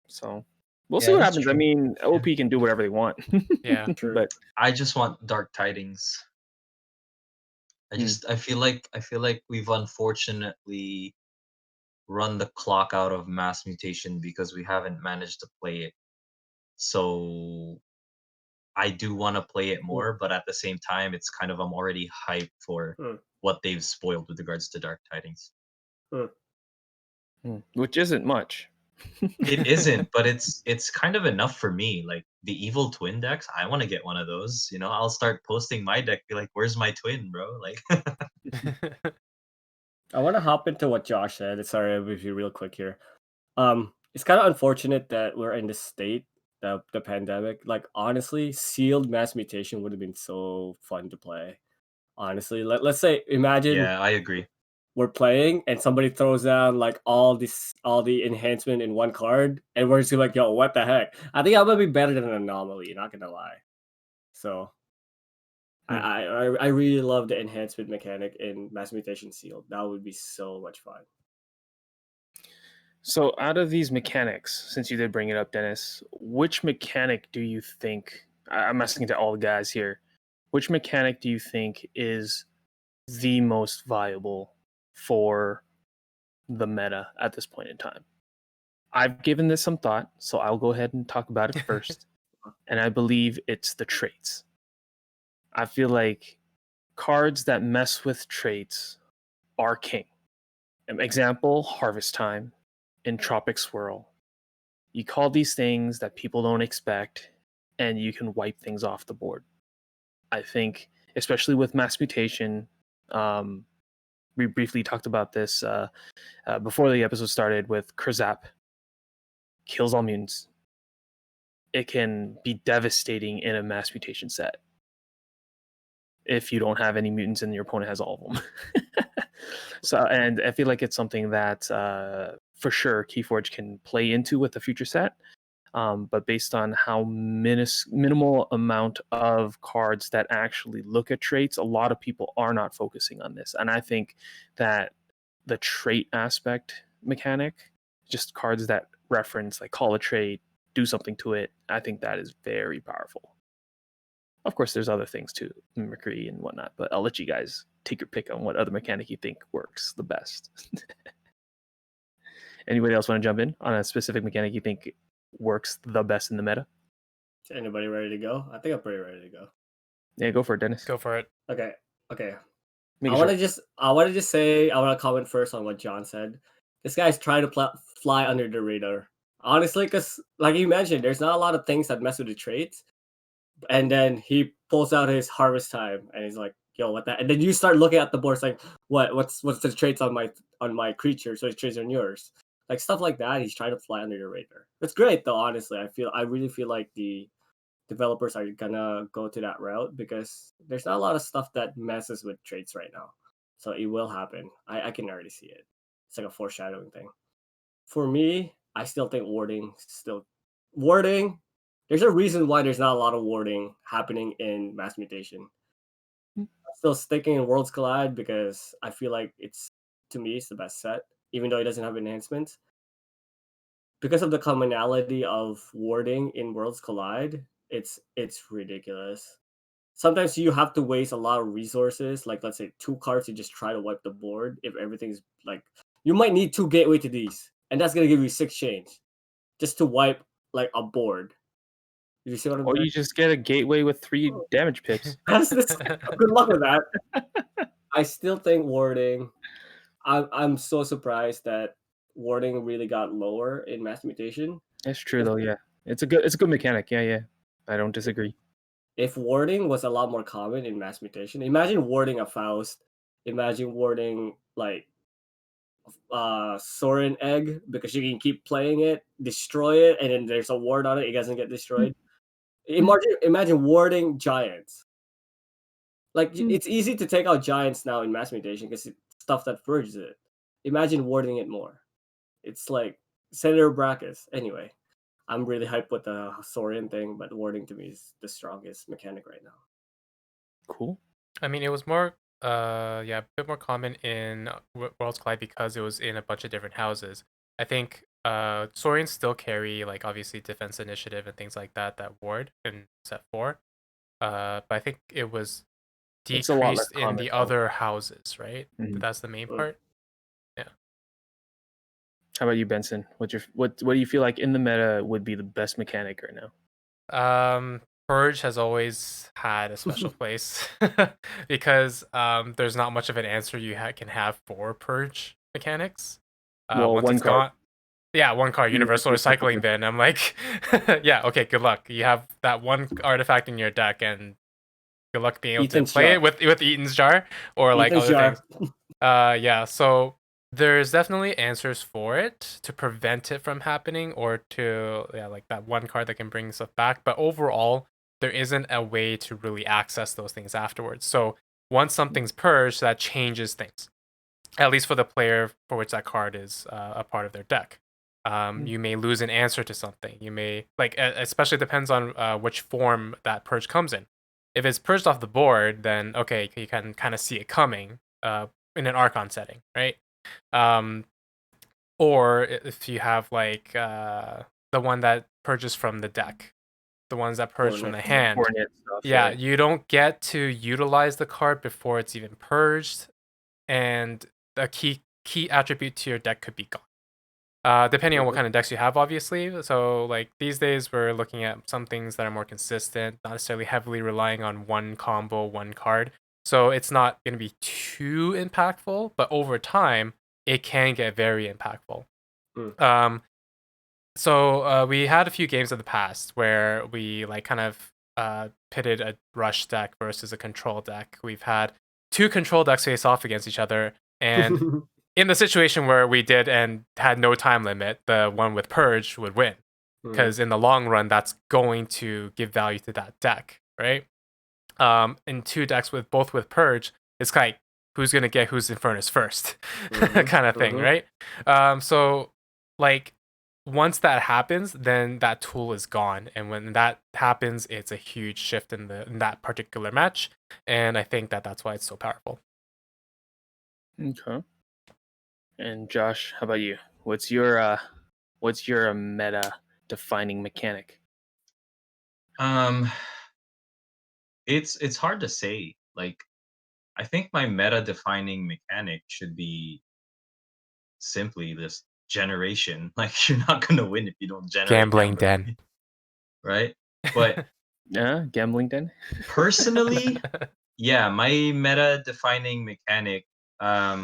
So we'll see Yeah, what that's happens. I true. mean, OP can do whatever they want. Yeah. True. But I just want Dark Tidings. I feel like we've unfortunately run the clock out of mass mutation because we haven't managed to play it. So I do want to play it more, but at the same time, it's kind of I'm already hyped for Hmm. what they've spoiled with regards to Dark Tidings. which isn't much. It isn't, but it's kind of enough for me. Like the evil twin decks, I want to get one of those. You know, I'll start posting my deck. Be like, "Where's my twin, bro?" Like, I want to hop into what Josh said. Sorry, I'll be real quick here. It's kind of unfortunate that we're in this state, the pandemic. Like honestly, sealed mass mutation would have been so fun to play. Honestly, let's say imagine yeah, I agree. we're playing and somebody throws down like all the enhancement in one card, and we're just like, yo, what the heck? I think that would be better than an anomaly. Not gonna lie. So I really love the enhancement mechanic in mass mutation sealed. That would be so much fun. So, out of these mechanics, since you did bring it up, Dennis, which mechanic do you think? I'm asking to all the guys here. Which mechanic do you think is the most viable for the meta at this point in time? I've given this some thought, so I'll go ahead and talk about it first. And I believe it's the traits. I feel like cards that mess with traits are king. Example, Harvest Time, Entropic Swirl. You call these things that people don't expect, and you can wipe things off the board. I think, especially with mass mutation, we briefly talked about this before the episode started with Krzap. Kills all mutants. It can be devastating in a mass mutation set if you don't have any mutants and your opponent has all of them. So, and I feel like it's something that for sure Keyforge can play into with the future set. But based on how minimal amount of cards that actually look at traits, a lot of people are not focusing on this. And I think that the trait aspect mechanic, just cards that reference, like call a trait, do something to it, I think that is very powerful. Of course, there's other things too, mimicry and whatnot, but I'll let you guys take your pick on what other mechanic you think works the best. Anybody else want to jump in on a specific mechanic you think works the best in the meta? Is anybody ready to go? I think I'm pretty ready to go. Yeah, go for it, Dennis. Go for it. Okay. Make I it want short. to say I want to comment first on what John said. This guy's trying to fly under the radar. Honestly, because like you mentioned, there's not a lot of things that mess with the traits, and then he pulls out his harvest time, and he's like, "Yo, what that?" And then you start looking at the board, it's like, What's the traits on my creature? So his traits on yours, like stuff like that. He's trying to fly under your radar. It's great though. Honestly, I really feel like the developers are gonna go to that route because there's not a lot of stuff that messes with traits right now. So it will happen. I can already see it. It's like a foreshadowing thing. For me, I still think warding. There's a reason why there's not a lot of warding happening in mass mutation. I'm still sticking in Worlds Collide because I feel like to me it's the best set, even though it doesn't have enhancements. Because of the commonality of warding in Worlds Collide, it's ridiculous. Sometimes you have to waste a lot of resources, like let's say 2 cards to just try to wipe the board. If everything's like, you might need 2 gateway to these, and that's gonna give you 6 change just to wipe like a board. Did you see what I'm Or saying? you just get a gateway with 3 damage pips. That's this. Good luck with that. I still think warding. I'm so surprised that warding really got lower in mass mutation. That's true though, yeah. It's a good mechanic. Yeah. I don't disagree. If warding was a lot more common in mass mutation, imagine warding a Faust. Imagine warding like Soren egg because you can keep playing it, destroy it, and then there's a ward on it. It doesn't get destroyed. Imagine warding giants. Like it's easy to take out giants now in mass mutation because it's stuff that purges it. Imagine warding it more. It's like Senator Brackus. Anyway, I'm really hyped with the Saurian thing, but warding to me is the strongest mechanic right now. Cool. I mean, it was more, a bit more common in Worlds Collide because it was in a bunch of different houses. I think Saurians still carry like obviously defense initiative and things like that ward in set 4. But I think it was It's a lot less decreased in common, the though. other houses, right? Mhm. That's the main Mm. part. How about you, Benson? What do you feel like in the meta would be the best mechanic right now? Purge has always had a special place because there's not much of an answer you can have for Purge mechanics. Well, Once one it's card. gone, yeah, 1 card, Universal Recycling Bin. I'm like, yeah, okay, good luck. You have that one artifact in your deck, and good luck being able Ethan's to play jar. it with Eaton's Jar or like Ethan's other jar. things. Yeah, so there's definitely answers for it to prevent it from happening or to like that 1 card that can bring stuff back. But overall, there isn't a way to really access those things afterwards. So once something's purged, that changes things. At least for the player for which that card is a part of their deck. You may lose an answer to something. You may especially depends on which form that purge comes in. If it's purged off the board, then okay, you can kind of see it coming in an Archon setting, right? Or if you have like the one that purges from the deck, the ones that purge from the hand. Hornet stuff. Yeah, right? you don't get to utilize the card before it's even purged, and the key attribute to your deck could be gone. Depending on what kind of decks you have, obviously. So like these days we're looking at some things that are more consistent, not necessarily heavily relying on one combo, 1 card. So it's not going to be too impactful, but over time it can get very impactful. So we had a few games in the past where we like kind of pitted a rush deck versus a control deck. We've had 2 control decks face off against each other, and in the situation where we did and had no time limit, the one with Purge would win. Because in the long run, that's going to give value to that deck, right? In 2 decks with both with Purge, it's like who's gonna get whose Infernus first, kind of thing, right? So like once that happens, then that tool is gone, and when that happens, it's a huge shift in that particular match, and I think that's why it's so powerful. Okay. And Josh, how about you? What's your meta defining mechanic? It's hard to say. Like, I think my meta defining mechanic should be simply this generation. Like, you're not gonna win if you don't generate Gambling numbers, den. right? But Yeah, gambling den. personally, yeah, my meta defining mechanic, I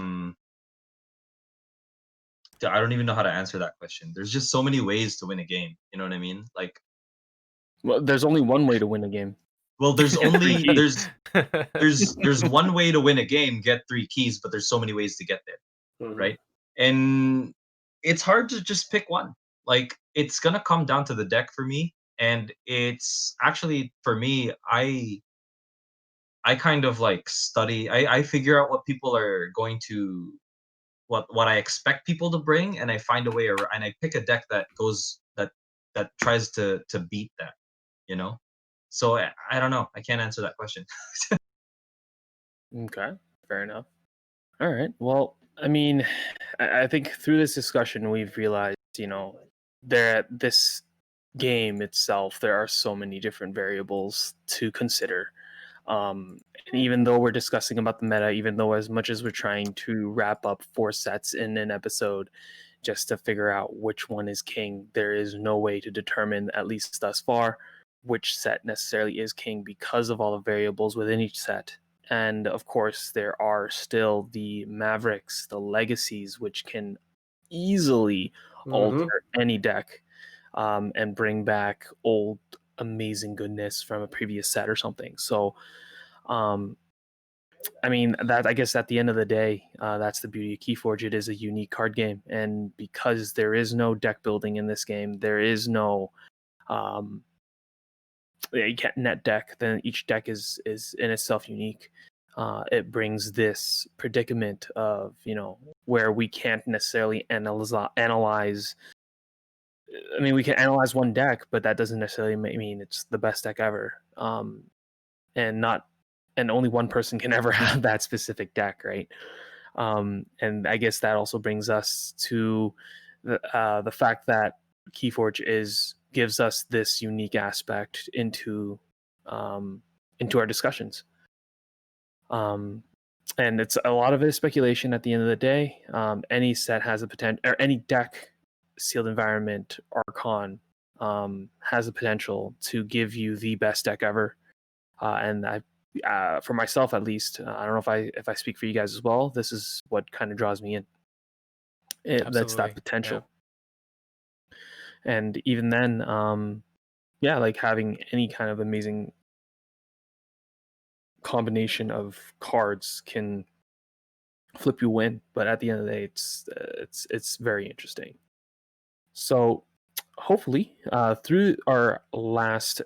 don't even know how to answer that question. There's just so many ways to win a game. You know what I mean? Like, Well, there's only one way to win a game. Well, there's Get 3 only keys. there's one way to win a game, get 3 keys, but there's so many ways to get there, Mhm. right? And it's hard to just pick one. Like it's gonna come down to the deck for me, and it's actually for me, I kind of like study. I figure out what people are going to what I expect people to bring, and I find a way, and I pick a deck that goes that tries to beat that. You know, so I don't know. I can't answer that question. Okay, fair enough. All right. Well, I mean, I think through this discussion, we've realized, there this game itself, there are so many different variables to consider. And even though we're discussing about the meta, even though as much as we're trying to wrap up 4 sets in an episode just to figure out which one is king, there is no way to determine, at least thus far, which set necessarily is king because of all the variables within each set. And of course, there are still the Mavericks, the legacies, which can easily Mhm. alter any deck, and bring back old amazing goodness from a previous set or something. So, um, I mean, that I guess at the end of the day, that's the beauty of Keyforge. It is a unique card game, and because there is no deck building in this game, there is no um, you can't net deck. Then each deck is in itself unique. It brings this predicament of where we can't necessarily analyze. I mean, we can analyze one deck, but that doesn't necessarily mean it's the best deck ever. And not and only one person can ever have that specific deck, right? And I guess that also brings us to the fact that Keyforge gives us this unique aspect um, into our discussions. Um, and it's a lot of it is speculation at the end of the day. Any set has a potential, or any deck, sealed environment, Archon, has the potential to give you the best deck ever. And for myself at least, I don't know if I speak for you guys as well. This is what kind of draws me in. That's that Absolutely. Yeah. potential. And even then, yeah, like having any kind of amazing combination of cards can flip you win. But at the end of the day, it's very interesting. So hopefully, through our last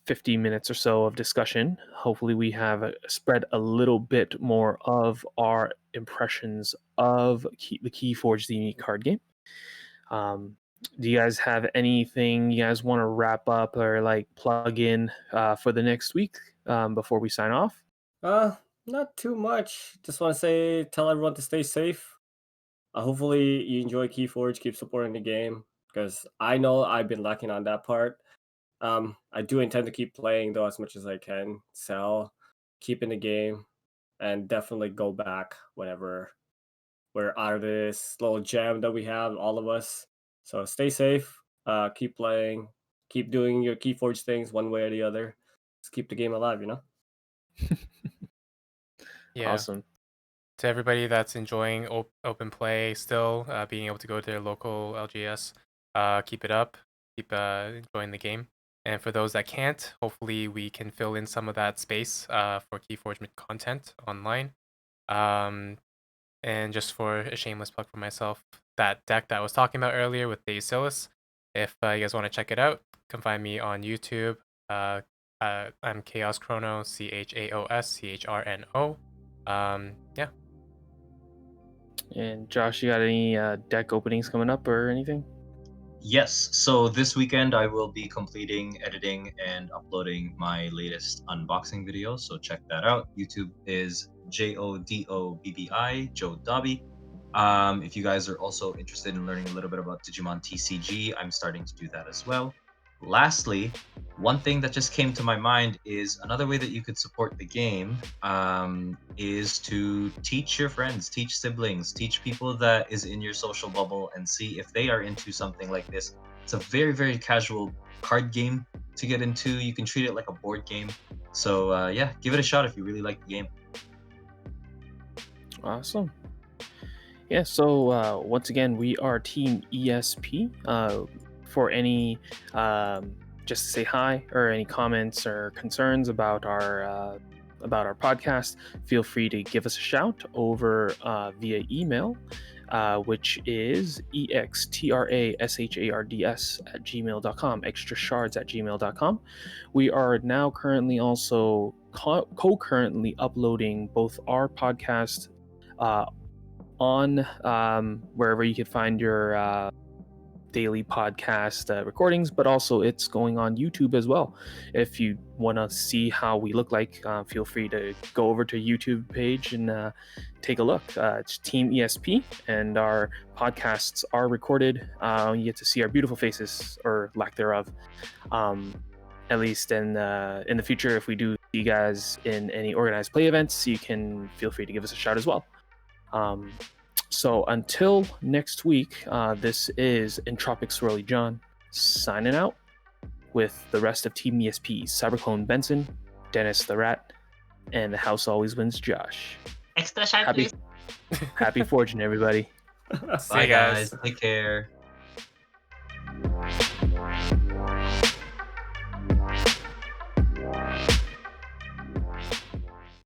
50 minutes or so of discussion, hopefully we have spread a little bit more of our impressions of the Keyforge, the unique card game. Do you guys have anything you guys want to wrap up or like plug in for the next week before we sign off? Uh, Not too much. Just want to say, tell everyone to stay safe. Hopefully, you enjoy Keyforge. Keep supporting the game because I know I've been lacking on that part. I do intend to keep playing though as much as I can. Sell, keep in the game, and definitely go back whenever we're out of this little jam that we have, all of us. So stay safe. Keep playing. Keep doing your Keyforge things one way or the other. Just keep the game alive. Yeah. Awesome. To everybody that's enjoying open play still, being able to go to their local LGS, keep it up. Keep enjoying the game. And for those that can't, hopefully we can fill in some of that space for Keyforge content online. Um, and just for a shameless plug for myself, that deck that I was talking about earlier with the Silas, if you guys want to check it out, come find me on YouTube. I'm Chaos Chrono, ChaosChrno. Yeah. And Josh, you got any deck openings coming up or anything? Yes. So this weekend I will be completing editing and uploading my latest unboxing video. So check that out. YouTube is JODOBBI, Joe Dobby. If you guys are also interested in learning a little bit about Digimon TCG, I'm starting to do that as well. Lastly, one thing that just came to my mind is another way that you could support the game is to teach your friends, teach siblings, teach people that is in your social bubble and see if they are into something like this. It's a very, very casual card game to get into. You can treat it like a board game. So yeah, give it a shot if you really like the game. Awesome. Yeah, so once again, we are Team ESP. For any just to say hi or any comments or concerns about our podcast, feel free to give us a shout over via email, which is extrashards@gmail.com, extrashards@gmail.com. We are now currently also concurrently uploading both our podcast on wherever you can find your daily podcast recordings, but also it's going on YouTube as well. If you want to see how we look like, feel free to go over to YouTube page and take a look. It's Team ESP, and our podcasts are recorded. You get to see our beautiful faces, or lack thereof. At least in the future, if we do see you guys in any organized play events, you can feel free to give us a shout as well. So until next week, this is Entropic Swirly John signing out with the rest of Team ESP, Cyberclone Benson, Dennis the Rat, and the House Always Wins Josh. Extra sharp, please. Happy fortune, everybody. See Bye, you guys. guys. Take care.